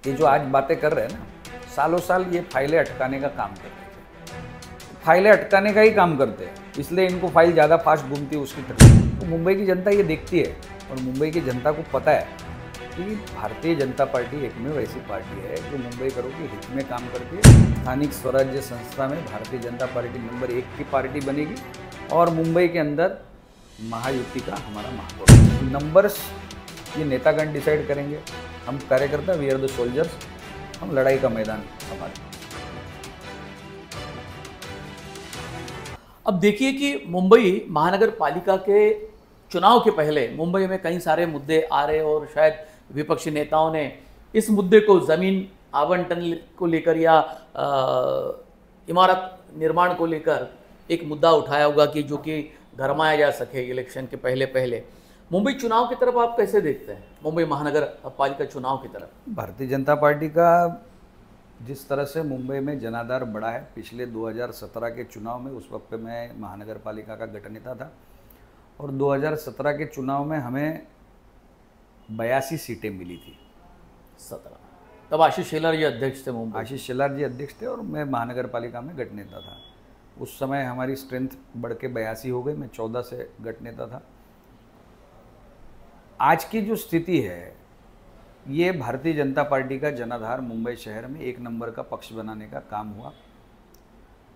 ये जो आज बातें कर रहे हैं ना, सालों साल ये फाइलें अटकाने का काम करते थे। फाइलें अटकाने का ही काम करते हैं, इसलिए इनको फाइल ज़्यादा फास्ट घूमती है, उसकी तकलीफ तो मुंबई की जनता ये देखती है। और मुंबई की जनता को पता है कि भारतीय जनता पार्टी एकमेव ऐसी पार्टी है जो मुंबई करो के हित में काम करती है। स्थानिक स्वराज्य संस्था में भारतीय जनता पार्टी नंबर 1 की पार्टी बनेगी और मुंबई के अंदर महायुति का हमारा महापौर। नंबर्स ये नेतागण डिसाइड करेंगे, हम कार्यकर्ता वी आर द सोल्जर्स, हम लड़ाई का मैदान संभालेंगे। अब देखिए कि मुंबई महानगर पालिका के चुनाव के पहले मुंबई में कई सारे मुद्दे आ रहे और शायद विपक्षी नेताओं ने इस मुद्दे को ज़मीन आवंटन को लेकर या इमारत निर्माण को लेकर एक मुद्दा उठाया होगा कि जो कि गरमाया जा सके इलेक्शन के पहले पहले। मुंबई चुनाव की तरफ आप कैसे देखते हैं, मुंबई महानगर पालिका चुनाव की तरफ? भारतीय जनता पार्टी का जिस तरह से मुंबई में जनाधार बढ़ा है, पिछले 2017 के चुनाव में, उस वक्त पे मैं महानगर पालिका का गठनेता था और 2017 के चुनाव में हमें 82 सीटें मिली थी। 17 तब आशीष शेलार जी अध्यक्ष थे मुंबई। आशीष शेलार जी अध्यक्ष थे और मैं महानगर पालिका में गठनेता था। उस समय हमारी स्ट्रेंथ बढ़ के 82 हो गई, मैं 14 से गठनेता था। आज की जो स्थिति है, ये भारतीय जनता पार्टी का जनाधार मुंबई शहर में एक नंबर का पक्ष बनाने का काम हुआ।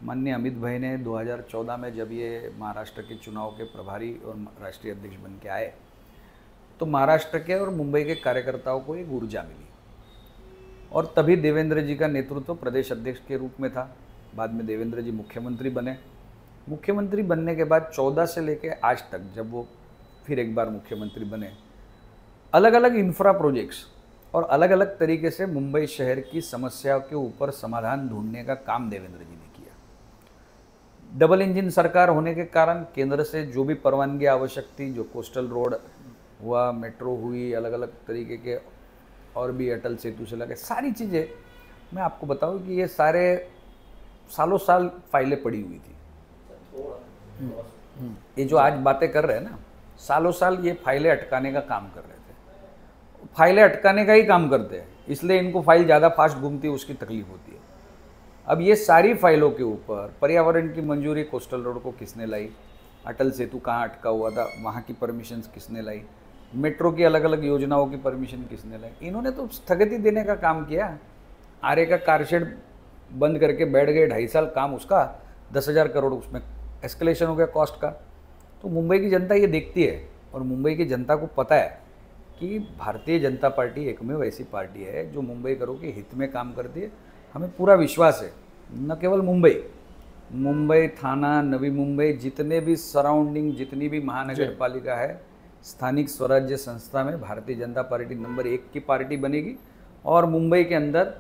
माननीय अमित भाई ने 2014 में जब ये महाराष्ट्र के चुनाव के प्रभारी और राष्ट्रीय अध्यक्ष बन के आए, तो महाराष्ट्र के और मुंबई के कार्यकर्ताओं को एक ऊर्जा मिली और तभी देवेंद्र जी का नेतृत्व प्रदेश अध्यक्ष के रूप में था। बाद में देवेंद्र जी मुख्यमंत्री बने। मुख्यमंत्री बनने के बाद 14 से लेकर आज तक, जब वो फिर एक बार मुख्यमंत्री बने, अलग अलग इंफ्रा प्रोजेक्ट्स और अलग अलग तरीके से मुंबई शहर की समस्याओं के ऊपर समाधान ढूंढने का काम देवेंद्र जी ने किया। डबल इंजन सरकार होने के कारण केंद्र से जो भी परवानगी आवश्यक थी, जो कोस्टल रोड हुआ, मेट्रो हुई, अलग अलग तरीके के और भी अटल सेतु से लगे सारी चीज़ें, मैं आपको बताऊं कि ये सारे सालों साल फाइलें पड़ी हुई थी। ये जो आज बातें कर रहे हैं ना, सालों साल ये फाइलें अटकाने का काम कर रहे थे। फाइलें अटकाने का ही काम करते हैं, इसलिए इनको फाइल ज़्यादा फास्ट घूमती है, उसकी तकलीफ होती है। अब ये सारी फाइलों के ऊपर पर्यावरण की मंजूरी कोस्टल रोड को किसने लाई, अटल सेतु कहाँ अटका हुआ था वहाँ की परमिशन किसने लाई, मेट्रो की अलग अलग योजनाओं की परमिशन किसने लाई, इन्होंने तो स्थगिति देने का काम किया। आरे का कारशेड बंद करके बैठ गए, 2.5 साल काम उसका, 10,000 करोड़ उसमें एस्केलेशन हो गया कॉस्ट का। तो मुंबई की जनता ये देखती है और मुंबई की जनता को पता है कि भारतीय जनता पार्टी एकमेव ऐसी पार्टी है जो मुंबई करो के हित में काम करती है। हमें पूरा विश्वास है, न केवल मुंबई थाना, नवी मुंबई, जितने भी सराउंडिंग, जितनी भी महानगर पालिका है, स्थानिक स्वराज्य संस्था में भारतीय जनता पार्टी नंबर 1 की पार्टी बनेगी और मुंबई के अंदर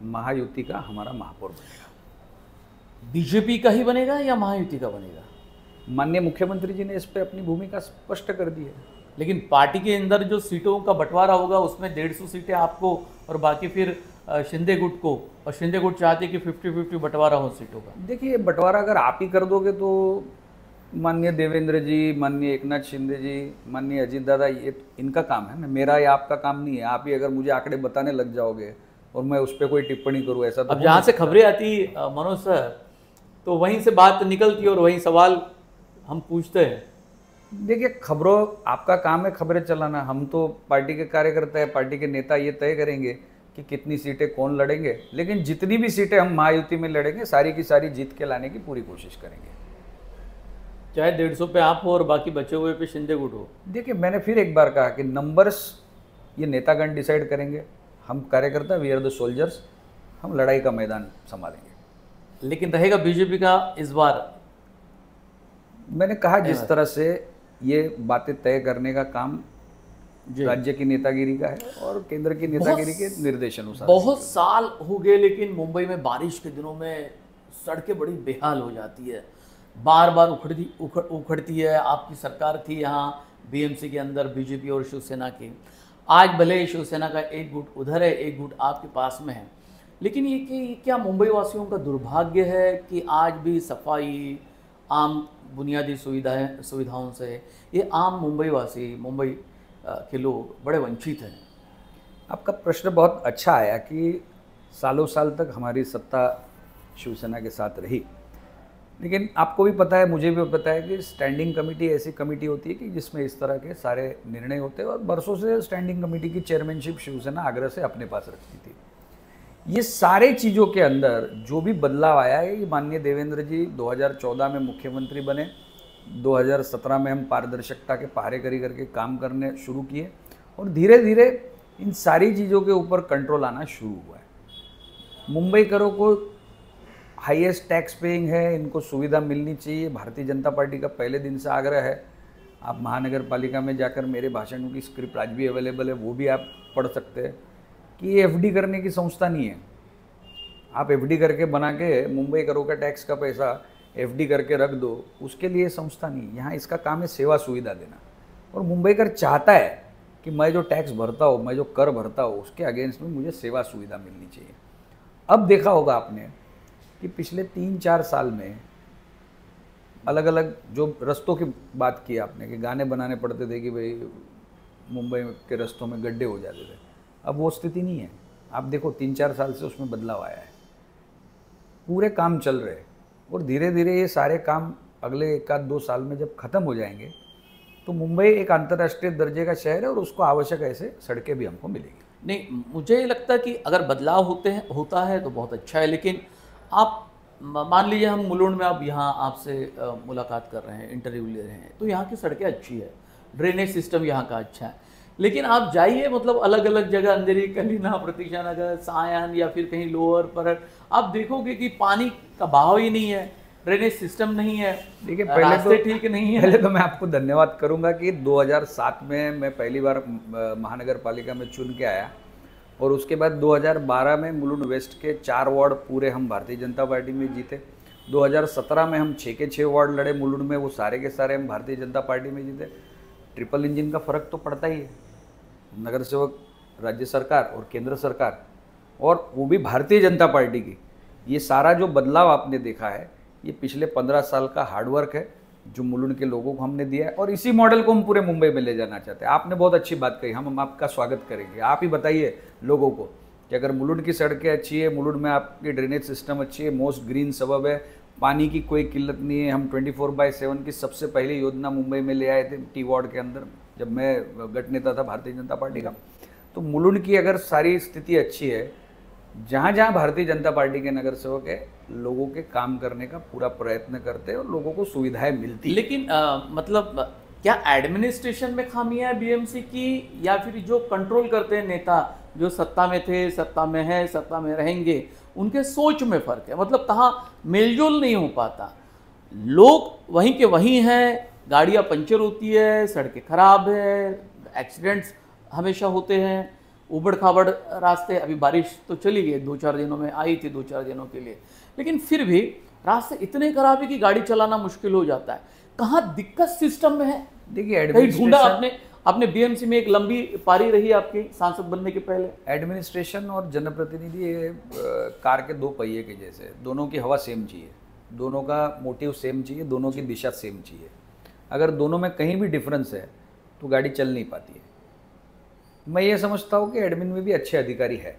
महायुति का हमारा महापौर बनेगा। बीजेपी का ही बनेगा या महायुति का बनेगा? माननीय मुख्यमंत्री जी ने इस पर अपनी भूमिका स्पष्ट कर दी है। लेकिन पार्टी के अंदर जो सीटों का बंटवारा होगा उसमें 150 सीटें आपको और बाकी फिर शिंदे गुट को, और शिंदे गुट चाहते कि 50-50 बंटवारा हो सीटों का। देखिए, बंटवारा अगर आप ही कर दोगे तो माननीय देवेंद्र जी, माननीय एकनाथ शिंदे जी, माननीय अजीत दादा, ये इनका काम है ना, मेरा या आपका काम नहीं है। आप ही अगर मुझे आंकड़े बताने लग जाओगे और मैं उस पर कोई टिप्पणी करूँ, ऐसा तो अब जहाँ से खबरें आती मनोज सर, तो वहीं से बात निकलती है और वहीं सवाल हम पूछते हैं। देखिए, खबरों, आपका काम है खबरें चलाना, हम तो पार्टी के कार्यकर्ता है, पार्टी के नेता ये तय करेंगे कि कितनी सीटें कौन लड़ेंगे। लेकिन जितनी भी सीटें हम महायुति में लड़ेंगे, सारी की सारी जीत के लाने की पूरी कोशिश करेंगे, चाहे 150 पे आप हो और बाकी बचे हुए पे शिंदे गुट हो। देखिए, मैंने फिर एक बार कहा कि नंबर्स ये नेतागण डिसाइड करेंगे, हम कार्यकर्ता वी आर द सोल्जर्स, हम लड़ाई का मैदान संभालेंगे। लेकिन रहेगा बीजेपी का इस बार? मैंने कहा जिस तरह से ये बातें तय करने का काम राज्य की नेतागिरी का है और केंद्र की नेतागिरी के निर्देशन अनुसार। बहुत साल हो गए, लेकिन मुंबई में बारिश के दिनों में सड़कें बड़ी बेहाल हो जाती है, बार बार उखड़ती है। आपकी सरकार थी यहाँ बीएमसी के अंदर, बीजेपी और शिवसेना की। आज भले ही शिवसेना का एक गुट उधर है, एक गुट आपके पास में है, लेकिन ये कि क्या मुंबई वासियों का दुर्भाग्य है कि आज भी सफाई, आम बुनियादी सुविधाओं से ये आम मुंबई वासी, मुंबई के लोग बड़े वंचित हैं? आपका प्रश्न बहुत अच्छा आया कि सालों साल तक हमारी सत्ता शिवसेना के साथ रही, लेकिन आपको भी पता है, मुझे भी पता है कि स्टैंडिंग कमेटी ऐसी कमेटी होती है कि जिसमें इस तरह के सारे निर्णय होते हैं, और बरसों से स्टैंडिंग कमेटी की चेयरमैनशिप शिवसेना आग्रह से अपने पास रखती थी। ये सारे चीज़ों के अंदर जो भी बदलाव आया है, ये माननीय देवेंद्र जी 2014 में मुख्यमंत्री बने, 2017 में हम पारदर्शिता के पहरे करी करके काम करने शुरू किए, और धीरे धीरे इन सारी चीज़ों के ऊपर कंट्रोल आना शुरू हुआ है। मुंबई करों को हाईएस्ट टैक्स पेइंग है, इनको सुविधा मिलनी चाहिए, भारतीय जनता पार्टी का पहले दिन से आग्रह है। आप महानगर पालिका में जाकर मेरे भाषणों की स्क्रिप्ट आज भी अवेलेबल है, वो भी आप पढ़ सकते हैं कि ये एफडी करने की संस्था नहीं है। आप एफडी करके बना के मुंबई करों का टैक्स का पैसा एफडी करके रख दो, उसके लिए संस्था नहीं। यहाँ इसका काम है सेवा सुविधा देना, और मुंबई कर चाहता है कि मैं जो टैक्स भरता हूँ, मैं जो कर भरता हूँ, उसके अगेंस्ट में मुझे सेवा सुविधा मिलनी चाहिए। अब देखा होगा आपने कि पिछले 3-4 साल में अलग अलग जो रस्तों की बात की आपने, कि गाने बनाने पड़ते थे कि भाई मुंबई के रस्तों में गड्ढे हो जाते थे, अब वो स्थिति नहीं है। आप देखो 3-4 साल से उसमें बदलाव आया है, पूरे काम चल रहे हैं, और धीरे धीरे ये सारे काम अगले 1-2 साल में जब ख़त्म हो जाएंगे तो मुंबई एक अंतर्राष्ट्रीय दर्जे का शहर है, और उसको आवश्यक ऐसे सड़कें भी हमको मिलेगी। नहीं, मुझे लगता है कि अगर बदलाव होता है तो बहुत अच्छा है, लेकिन आप मान लीजिए हम मुलुंड में अब यहाँ आपसे मुलाकात कर रहे हैं, इंटरव्यू ले रहे हैं, तो यहाँ की सड़कें अच्छी है, ड्रेनेज सिस्टम यहाँ का अच्छा है, लेकिन आप जाइए मतलब अलग अलग जगह, अंधेरी, कलीना, प्रतीक्षा नगर, सायन या फिर कहीं लोअर पर, आप देखोगे कि पानी का बहाव ही नहीं है, ड्रेनेज सिस्टम नहीं है। देखिए, पहले तो ठीक नहीं है। पहले तो मैं आपको धन्यवाद करूंगा कि 2007 में मैं पहली बार महानगर पालिका में चुन के आया, और उसके बाद 2012 में मुलुंड वेस्ट के 4 वार्ड पूरे हम भारतीय जनता पार्टी में जीते। 2017 में हम 6 के 6 वार्ड लड़े मुलुंड में, वो सारे के सारे हम भारतीय जनता पार्टी में जीते। ट्रिपल इंजन का फर्क तो पड़ता ही है, नगर सेवक, राज्य सरकार और केंद्र सरकार, और वो भी भारतीय जनता पार्टी की। ये सारा जो बदलाव आपने देखा है, ये पिछले 15 साल का हार्डवर्क है जो मुलुंड के लोगों को हमने दिया है, और इसी मॉडल को हम पूरे मुंबई में ले जाना चाहते हैं। आपने बहुत अच्छी बात कही, हम आपका स्वागत करेंगे। आप ही बताइए लोगों को कि अगर मुलुंड की सड़कें अच्छी है, मुलुंड में आपकी ड्रेनेज सिस्टम अच्छी है, मोस्ट ग्रीन सबब है, पानी की कोई किल्लत नहीं है। हम 24/7 की सबसे पहली योजना मुंबई में ले आए थे टी वार्ड के अंदर, जब मैं गठ नेता था भारतीय जनता पार्टी का। तो मुलुंड की अगर सारी स्थिति अच्छी है, जहाँ जहाँ भारतीय जनता पार्टी के नगर सेवक है, लोगों के काम करने का पूरा प्रयत्न करते हैं और लोगों को सुविधाएं मिलती है। लेकिन मतलब क्या एडमिनिस्ट्रेशन में खामियां है बीएमसी की, या फिर जो कंट्रोल करते हैं नेता, जो सत्ता में थे, सत्ता में है, सत्ता में रहेंगे, उनके सोच में फ़र्क है? मतलब कहाँ मेलजोल नहीं हो पाता, लोग वहीं के वहीं हैं, गाड़ियाँ पंचर होती है, सड़कें खराब है, एक्सीडेंट्स हमेशा होते हैं, उबड़ खाबड़ रास्ते। अभी बारिश तो चली गई, 2-4 दिनों में आई थी, 2-4 दिनों के लिए, लेकिन फिर भी रास्ते इतने खराब है कि गाड़ी चलाना मुश्किल हो जाता है। कहाँ दिक्कत सिस्टम में है? देखिए, कहीं ढूंढा आपने बीएमसी में एक लंबी पारी रही आपकी सांसद बनने के पहले। एडमिनिस्ट्रेशन और जनप्रतिनिधि ये कार के 2 पहिए के जैसे, दोनों की हवा सेम चाहिए, दोनों का मोटिव सेम चाहिए, दोनों की दिशा सेम चाहिए। अगर दोनों में कहीं भी डिफरेंस है तो गाड़ी चल नहीं पाती है। मैं ये समझता हूँ कि एडमिन में भी अच्छे अधिकारी है,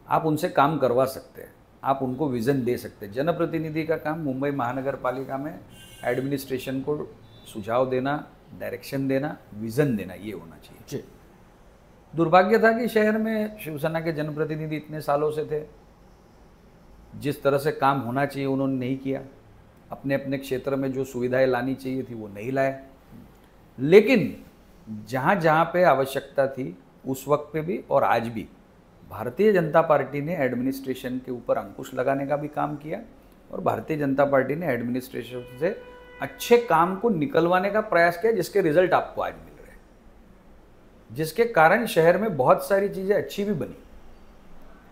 आप उनसे काम करवा सकते हैं, आप उनको विज़न दे सकते हैं। जनप्रतिनिधि का काम मुंबई महानगर पालिका में एडमिनिस्ट्रेशन को सुझाव देना, डायरेक्शन देना, विज़न देना, ये होना चाहिए। दुर्भाग्य था कि शहर में शिवसेना के जनप्रतिनिधि इतने सालों से थे, जिस तरह से काम होना चाहिए उन्होंने नहीं किया, अपने अपने क्षेत्र में जो सुविधाएं लानी चाहिए थी वो नहीं लाए। लेकिन जहाँ जहाँ पे आवश्यकता थी उस वक्त पे भी और आज भी भारतीय जनता पार्टी ने एडमिनिस्ट्रेशन के ऊपर अंकुश लगाने का भी काम किया, और भारतीय जनता पार्टी ने एडमिनिस्ट्रेशन से अच्छे काम को निकलवाने का प्रयास किया, जिसके रिजल्ट आपको आज मिल रहे हैं, जिसके कारण शहर में बहुत सारी चीज़ें अच्छी भी बनी।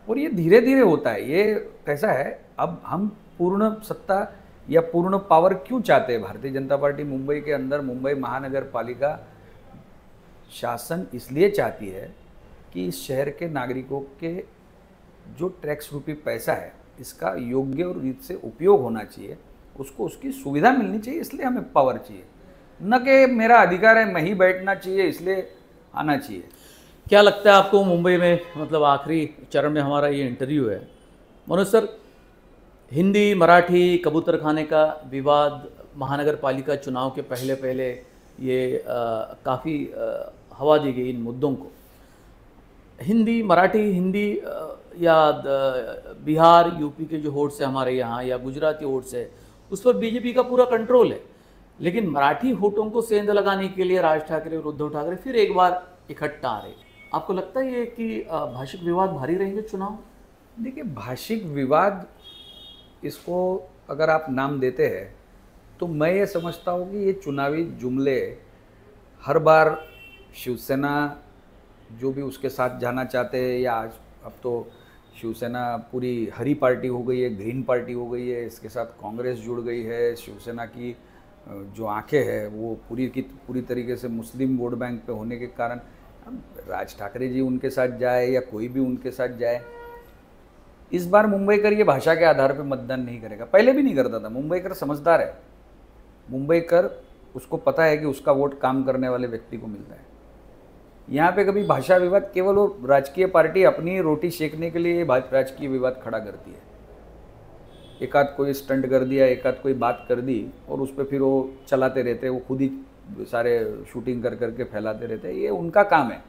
और ये धीरे धीरे होता है। ये कैसा है, अब हम पूर्ण सत्ता या पूर्ण पावर क्यों चाहते हैं? भारतीय जनता पार्टी मुंबई के अंदर, मुंबई महानगर पालिका शासन इसलिए चाहती है कि इस शहर के नागरिकों के जो टैक्स रूपी पैसा है, इसका योग्य और रीत से उपयोग होना चाहिए, उसको उसकी सुविधा मिलनी चाहिए, इसलिए हमें पावर चाहिए, न कि मेरा अधिकार है मैं ही बैठना चाहिए इसलिए आना चाहिए। क्या लगता है आपको मुंबई में, मतलब आखिरी चरण में हमारा ये इंटरव्यू है, मनोज सर, हिंदी मराठी कबूतर खाने का विवाद महानगर पालिका चुनाव के पहले पहले ये काफ़ी हवा दी गई इन मुद्दों को। हिंदी मराठी हिंदी या बिहार यूपी के जो होट्स है हमारे यहाँ, या गुजराती होट्स है, उस पर बीजेपी का पूरा कंट्रोल है। लेकिन मराठी होटों को सेंध लगाने के लिए राज ठाकरे और उद्धव ठाकरे फिर एक बार इकट्ठा आ रहे। आपको लगता है ये कि भाषिक विवाद भारी रहेंगे चुनाव? देखिए, भाषिक विवाद इसको अगर आप नाम देते हैं तो मैं ये समझता हूँ कि ये चुनावी जुमले हर बार शिवसेना जो भी उसके साथ जाना चाहते हैं, या आज अब तो शिवसेना पूरी हरी पार्टी हो गई है, ग्रीन पार्टी हो गई है, इसके साथ कांग्रेस जुड़ गई है, शिवसेना की जो आंखें हैं वो पूरी की पूरी तरीके से मुस्लिम वोट बैंक पे होने के कारण राज ठाकरे जी उनके साथ जाए या कोई भी उनके साथ जाए, इस बार मुंबईकर ये भाषा के आधार पे मतदान नहीं करेगा। पहले भी नहीं करता था। मुंबईकर समझदार है। मुंबईकर, उसको पता है कि उसका वोट काम करने वाले व्यक्ति को मिलता है। यहाँ पे कभी भाषा विवाद, केवल वो राजकीय पार्टी अपनी रोटी सेकने के लिए राजकीय विवाद खड़ा करती है। एक आध कोई स्टंट कर दिया, एक आध कोई बात कर दी और उस पर फिर वो चलाते रहते हैं, वो खुद ही सारे शूटिंग कर करके फैलाते रहते हैं। ये उनका काम है।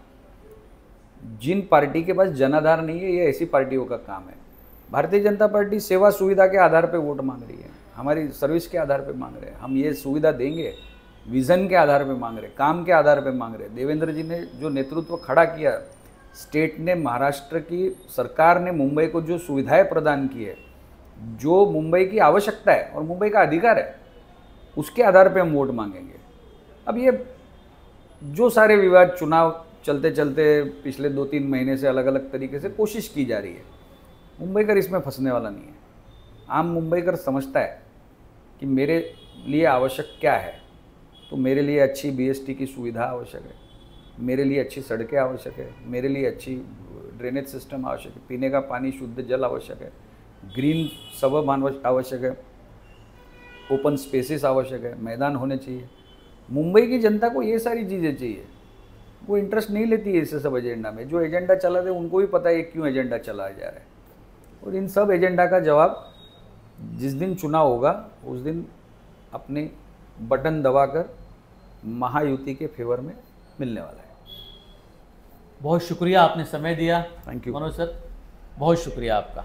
जिन पार्टी के पास जनाधार नहीं है, ये ऐसी पार्टियों का काम है। भारतीय जनता पार्टी सेवा सुविधा के आधार पे वोट मांग रही है, हमारी सर्विस के आधार पे मांग रहे हैं। हम ये सुविधा देंगे, विज़न के आधार पे मांग रहे, काम के आधार पे मांग रहे। देवेंद्र जी ने जो नेतृत्व खड़ा किया, स्टेट ने, महाराष्ट्र की सरकार ने मुंबई को जो सुविधाएं प्रदान की है, जो मुंबई की आवश्यकता है और मुंबई का अधिकार है, उसके आधार पे हम वोट मांगेंगे। अब ये जो सारे विवाद चुनाव चलते चलते पिछले 2-3 महीने से अलग अलग तरीके से कोशिश की जा रही है, मुंबईकर इसमें फंसने वाला नहीं है। आम मुंबईकर समझता है कि मेरे लिए आवश्यक क्या है। तो मेरे लिए अच्छी BST की सुविधा आवश्यक है, मेरे लिए अच्छी सड़कें आवश्यक है, मेरे लिए अच्छी ड्रेनेज सिस्टम आवश्यक है, पीने का पानी, शुद्ध जल आवश्यक है, ग्रीन सबब आवश्यक है, ओपन स्पेसेस आवश्यक है, मैदान होने चाहिए। मुंबई की जनता को ये सारी चीज़ें चाहिए। वो इंटरेस्ट नहीं लेती है इस सब एजेंडा में। जो एजेंडा चला रहे उनको भी पता है क्यों एजेंडा चलाया जा रहा है। और इन सब एजेंडा का जवाब जिस दिन चुनाव होगा उस दिन अपने बटन दबाकर महायुति के फेवर में मिलने वाला है। बहुत शुक्रिया, आपने समय दिया। थैंक यू मनोज सर, बहुत शुक्रिया आपका।